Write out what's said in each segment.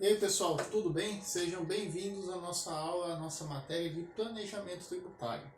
E aí pessoal, tudo bem? Sejam bem-vindos à nossa aula, à nossa matéria de planejamento tributário.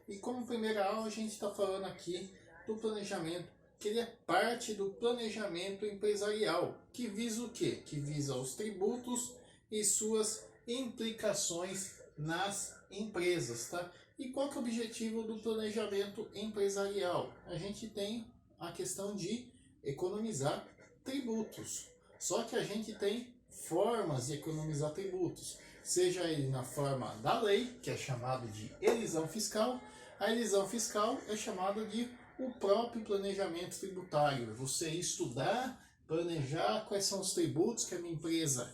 E como primeira aula a gente está falando aqui do planejamento, que ele é parte do planejamento empresarial, que visa o quê? Que visa os tributos e suas implicações nas empresas, tá? E qual que é o objetivo do planejamento empresarial? A gente tem a questão de economizar tributos. Só que a gente tem formas de economizar tributos, seja ele na forma da lei, que é chamado de elisão fiscal. A elisão fiscal é chamada de o próprio planejamento tributário. Você estudar, planejar quais são os tributos que a minha empresa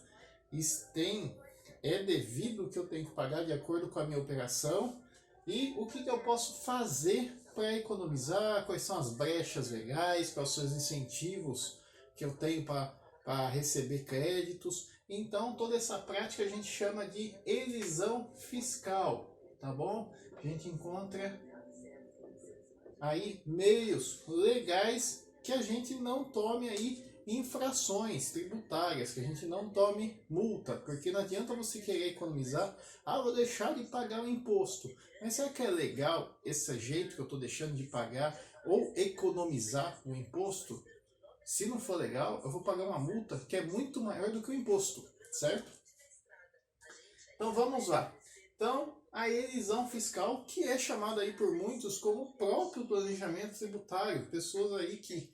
tem, é devido que eu tenho que pagar de acordo com a minha operação e o que eu posso fazer para economizar, quais são as brechas legais, quais são os incentivos que eu tenho para receber créditos. Então, toda essa prática a gente chama de elisão fiscal, tá bom? A gente encontra aí meios legais que a gente não tome aí infrações tributárias, que a gente não tome multa, porque não adianta você querer economizar, vou deixar de pagar o imposto. Mas será que é legal esse jeito que eu estou deixando de pagar ou economizar o imposto? Se não for legal, eu vou pagar uma multa que é muito maior do que o imposto, certo? Então vamos lá. Então, a elisão fiscal, que é chamada aí por muitos como o próprio planejamento tributário, pessoas aí que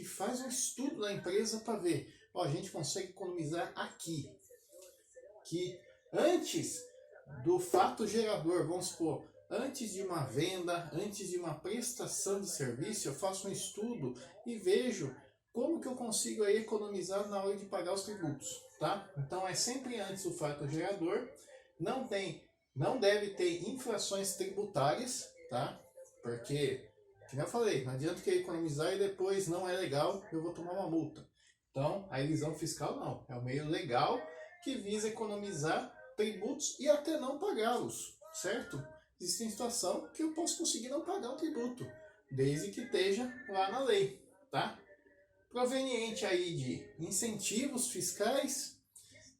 fazem um estudo da empresa para ver, a gente consegue economizar aqui. Que antes do fato gerador, vamos supor, antes de uma venda, antes de uma prestação de serviço, eu faço um estudo e vejo como que eu consigo aí economizar na hora de pagar os tributos, tá? Então é sempre antes do fato gerador, não deve ter infrações tributárias, tá? Porque, como eu falei, não adianta querer economizar e depois não é legal, eu vou tomar uma multa. Então, a elisão fiscal não, é um meio legal que visa economizar tributos e até não pagá-los, certo? Existe situação que eu posso conseguir não pagar o tributo, desde que esteja lá na lei, tá? Proveniente aí de incentivos fiscais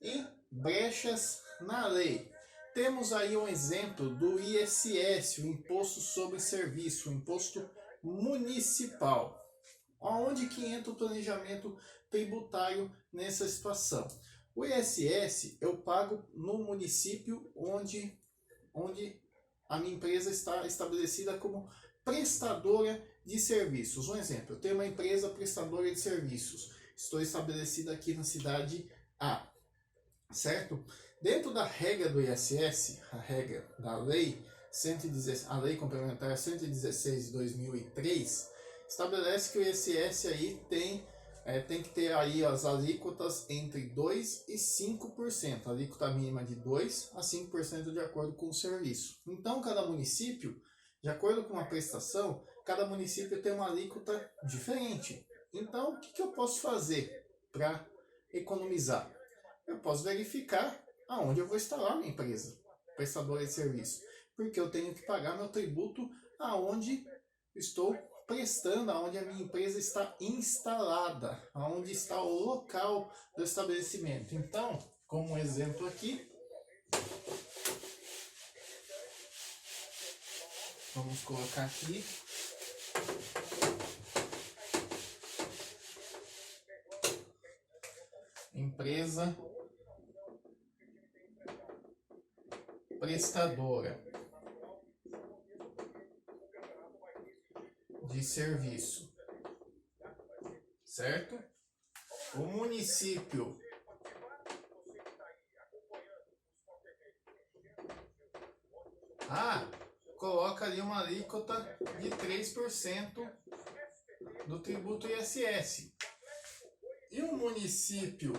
e brechas na lei. Temos aí um exemplo do ISS, o Imposto sobre Serviço, o Imposto Municipal. Onde que entra o planejamento tributário nessa situação? O ISS eu pago no município onde a minha empresa está estabelecida como prestadora de serviços. Um exemplo, eu tenho uma empresa prestadora de serviços. Estou estabelecida aqui na cidade A, certo? Dentro da regra do ISS, a regra da lei 116, a lei complementar 116 de 2003, estabelece que o ISS aí tem que ter aí as alíquotas entre 2% e 5%, a alíquota mínima de 2% a 5% de acordo com o serviço. Então, cada município, de acordo com a prestação, cada município tem uma alíquota diferente. Então, o que eu posso fazer para economizar? Eu posso verificar aonde eu vou instalar minha empresa, prestadora de serviço, porque eu tenho que pagar meu tributo aonde estou prestando, aonde a minha empresa está instalada, aonde está o local do estabelecimento. Então, como um exemplo aqui, vamos colocar aqui empresa prestadora de serviço, certo? O município coloca ali uma alíquota de 3% do tributo ISS. E o município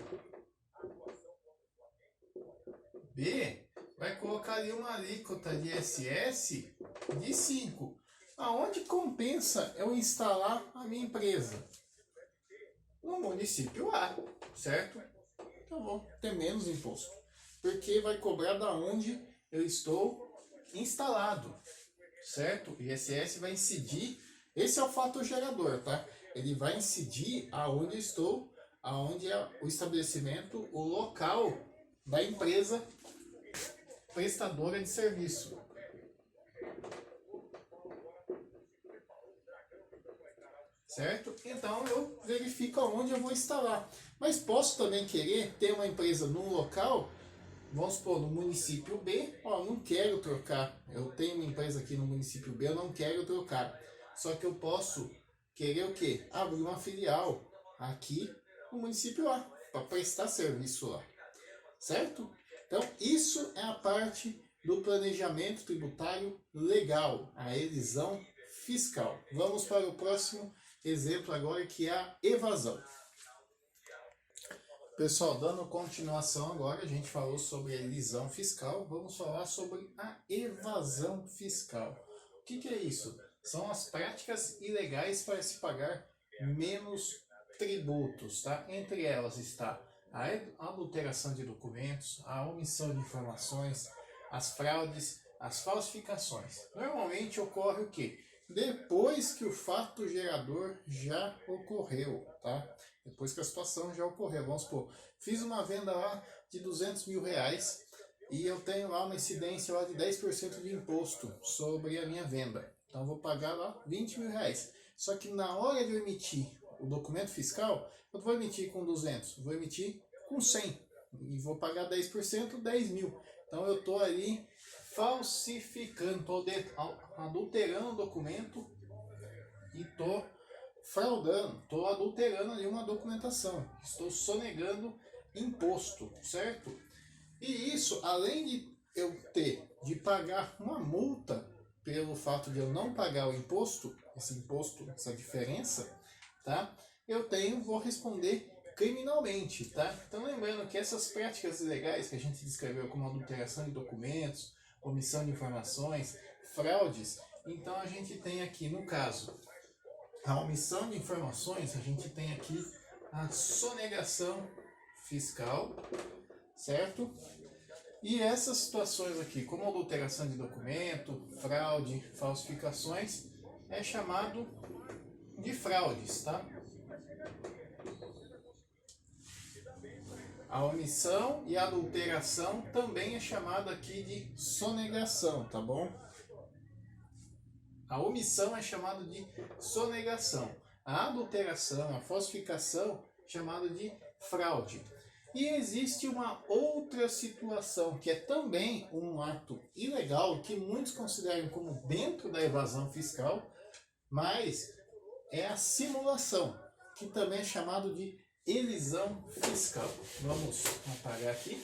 B vai colocar ali uma alíquota de ISS de 5%. Aonde compensa eu instalar a minha empresa? No município A, certo? Então vou ter menos imposto, porque vai cobrar da onde eu estou instalado, certo? O ISS vai incidir, esse é o fator gerador, tá? Ele vai incidir aonde eu estou aonde é o estabelecimento, o local da empresa prestadora de serviço. Certo? Então eu verifico aonde eu vou instalar. Mas posso também querer ter uma empresa num local, vamos supor, no município B, ó, não quero trocar. Eu tenho uma empresa aqui no município B, eu não quero trocar. Só que eu posso querer o quê? Abrir uma filial aqui no município A, para prestar serviço lá. Certo? Então, isso é a parte do planejamento tributário legal, a elisão fiscal. Vamos para o próximo exemplo agora, que é a evasão. Pessoal, dando continuação agora, a gente falou sobre a elisão fiscal, vamos falar sobre a evasão fiscal. O que é isso? São as práticas ilegais para se pagar menos tributos, tá? Entre elas está a adulteração de documentos, a omissão de informações, as fraudes, as falsificações. Normalmente ocorre o quê? Depois que o fato gerador já ocorreu, tá? Depois que a situação já ocorreu. Vamos supor, fiz uma venda lá de 200 mil reais e eu tenho lá uma incidência lá de 10% de imposto sobre a minha venda. Então eu vou pagar lá 20 mil reais. Só que na hora de eu emitir o documento fiscal, eu vou emitir com 200, vou emitir com 100 e vou pagar 10%, 10 mil. Então eu estou ali falsificando, estou adulterando o documento e estou fraudando, estou adulterando ali uma documentação, estou sonegando imposto, certo? E isso, além de eu ter de pagar uma multa pelo fato de eu não pagar o imposto, essa diferença, tá? Vou responder criminalmente, tá? Então lembrando que essas práticas ilegais que a gente descreveu como adulteração de documentos, omissão de informações, fraudes, então a gente tem aqui, no caso, a omissão de informações, a gente tem aqui a sonegação fiscal, certo? E essas situações aqui, como adulteração de documento, fraude, falsificações, é chamado de fraudes, tá? A omissão e a adulteração também é chamada aqui de sonegação, tá bom? A omissão é chamada de sonegação. A adulteração, a falsificação, é chamada de fraude. E existe uma outra situação, que é também um ato ilegal, que muitos consideram como dentro da evasão fiscal, mas é a simulação, que também é chamado de elisão fiscal. Vamos apagar aqui.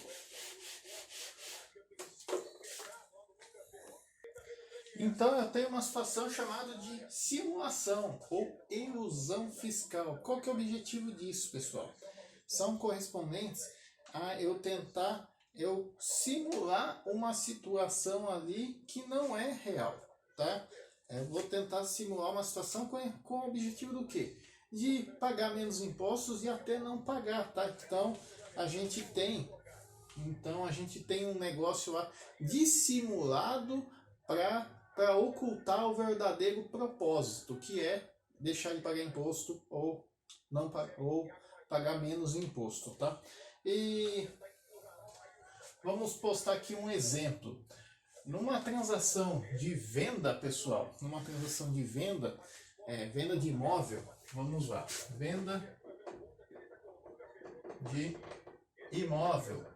Então eu tenho uma situação chamada de simulação ou ilusão fiscal. Qual que é o objetivo disso, pessoal? São correspondentes a eu simular uma situação ali que não é real, tá? Eu vou tentar simular uma situação com o objetivo do quê? De pagar menos impostos e até não pagar, tá? Então a gente tem um negócio lá dissimulado para ocultar o verdadeiro propósito, que é deixar de pagar imposto ou pagar menos imposto, tá? E vamos postar aqui um exemplo. Numa transação de venda, pessoal, venda de imóvel, vamos lá, venda de imóvel.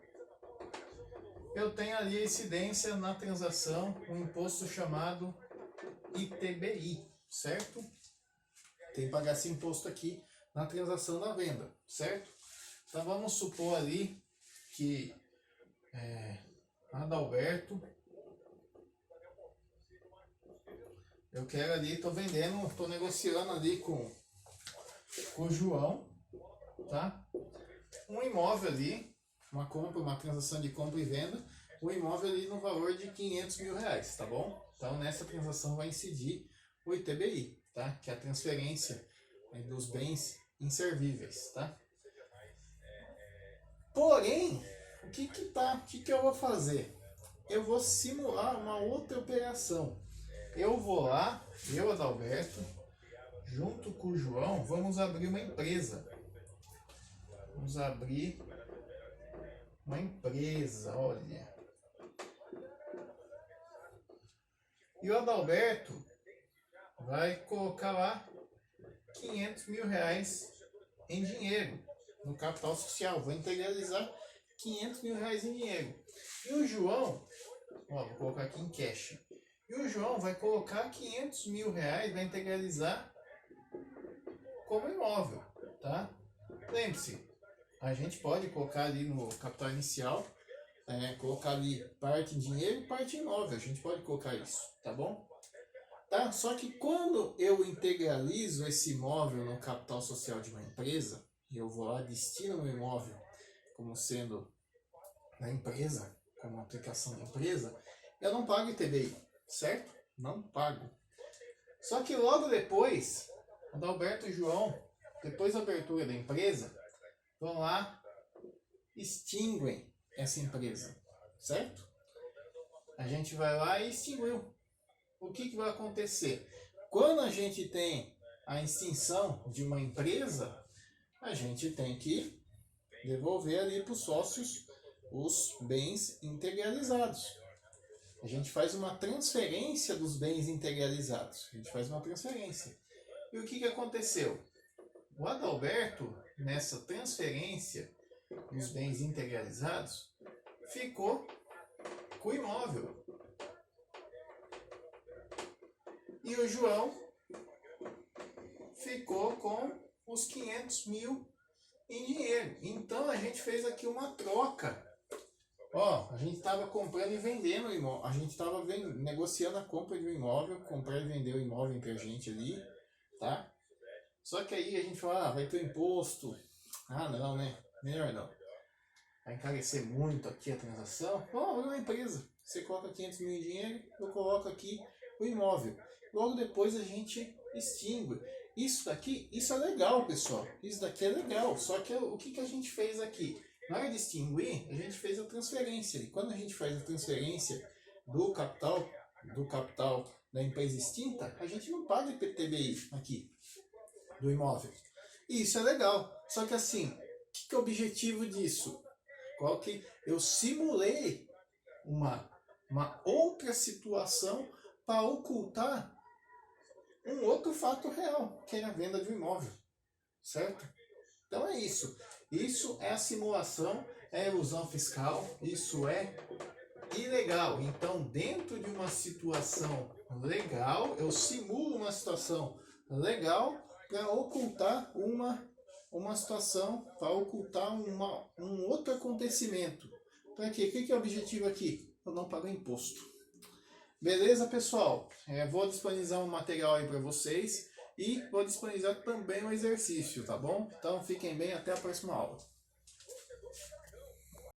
Eu tenho ali a incidência na transação, um imposto chamado ITBI, certo? Tem que pagar esse imposto aqui na transação da venda, certo? Então vamos supor ali que Adalberto, eu quero ali, estou negociando ali com o João, tá? Um imóvel ali, uma transação de compra e venda, um imóvel ali no valor de 500 mil reais, tá bom? Então nessa transação vai incidir o ITBI, tá? Que é a transferência dos bens inservíveis, tá? Porém, o que eu vou fazer? Eu vou simular uma outra operação. Eu vou lá, eu, Adalberto, junto com o João, vamos abrir uma empresa. Vamos abrir uma empresa, olha. E o Adalberto vai colocar lá 500 mil reais em dinheiro no capital social. Vou integralizar 500 mil reais em dinheiro. E o João, ó, vou colocar aqui em cash. E o João vai colocar 500 mil reais, vai integralizar como imóvel, tá? Lembre-se, a gente pode colocar ali no capital inicial, colocar ali parte em dinheiro e parte em imóvel. A gente pode colocar isso, tá bom? Tá? Só que quando eu integralizo esse imóvel no capital social de uma empresa, eu vou lá, destino o imóvel como sendo da empresa, como aplicação da empresa, eu não pago ITBI, certo? Não pago. Só que logo depois, Adalberto e João, depois da abertura da empresa, vão lá, extinguem essa empresa, certo? A gente vai lá e extinguiu. O que vai acontecer? Quando a gente tem a extinção de uma empresa, a gente tem que devolver ali para os sócios os bens integralizados. A gente faz uma transferência dos bens integralizados. A gente faz uma transferência. E o que aconteceu? O Adalberto, nessa transferência dos bens integralizados, ficou com o imóvel. E o João ficou com os 500 mil em dinheiro. Então a gente fez aqui uma troca. Ó, a gente estava comprando e vendendo o imóvel. A gente estava negociando a compra de um imóvel, comprar e vender o imóvel entre a gente ali, tá? Só que aí a gente fala, vai ter imposto. Ah, não, né? Melhor não. Vai encarecer muito aqui a transação. Vamos abrir uma empresa. Você coloca 500 mil em dinheiro, eu coloco aqui o imóvel. Logo depois a gente extingue. Isso daqui, isso é legal, pessoal. Isso daqui é legal. Só que o que a gente fez aqui? Na hora de extinguir, a gente fez a transferência. E quando a gente faz a transferência do capital da empresa extinta, a gente não paga IPTBI aqui, do imóvel. E isso é legal. Só que assim, o que é o objetivo disso? Qual que eu simulei uma outra situação para ocultar um outro fato real, que é a venda de um imóvel, certo? Então é isso. Isso é a simulação, é a ilusão fiscal, isso é ilegal. Então, dentro de uma situação legal, eu simulo uma situação legal para ocultar uma situação, para ocultar um outro acontecimento. Para quê? O que é o objetivo aqui? Eu não pago imposto. Beleza, pessoal? Vou disponibilizar um material aí para vocês e vou disponibilizar também um exercício, tá bom? Então fiquem bem, até a próxima aula.